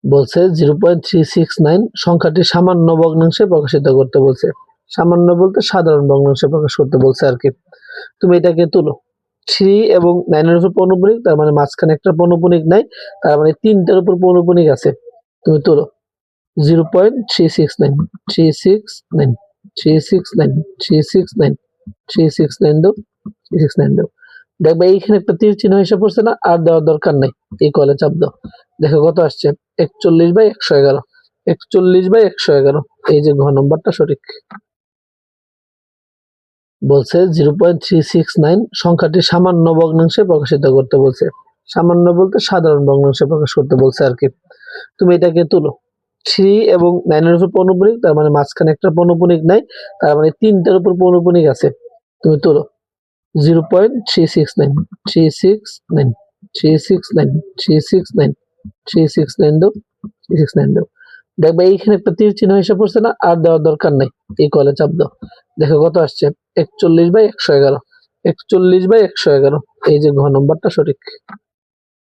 বলছে 0.369 সংখ্যাটি সামান্য ভগ্নাংশে প্রকাশিত করতে বলছে। সামান্য বলতে সাধারণ ভগ্নাংশে প্রকাশ করতে বলছে আর কি। তুমি এটাকে তুলো। 3 এবং 9 এর উপর পৌনঃপুনিক, তার মানে মাঝখানে একটা পৌনঃপুনিক নাই, তার মানে 3টার উপর পৌনঃপুনিক আছে। তুমি তুলো 0.369 369 369 369 369 দাও, 369 দাও। দেখবে এইখানে একটা তীর চিহ্ন এসে পড়ছে না, আর দেওয়ার দরকার নাই, এই কলে চাপ দাও। দেখো কত আসছে 41/111, 41/111। এই যে ঘ নম্বরটা সঠিক। বলছে 0.369 সংখ্যাটি সামান্য ভগ্নাংশে প্রকাশিত করতে বলছে। সামান্য বলতে সাধারণ ভগ্নাংশে প্রকাশ করতে বলছে আর কি। তুমি এটাকে তুলো। 3 এবং 9 এর উপর পৌনঃপুনিক, তার মানে মাঝখানে একটা পৌনঃপুনিক নাই, তার মানে 3টার উপর পৌনঃপুনিক আছে। তুমি তুলো 0.369 369 369 369 369 দাও, 369 দাও। দেখবে এইখানে একটা তীর চিহ্ন এসে পড়ছে না, আর দেওয়ার দরকার নাই, এই কলে চাপ দাও। দেখো কত আসছে 41/111, 41/111। এই যে ঘ নম্বরটা সঠিক।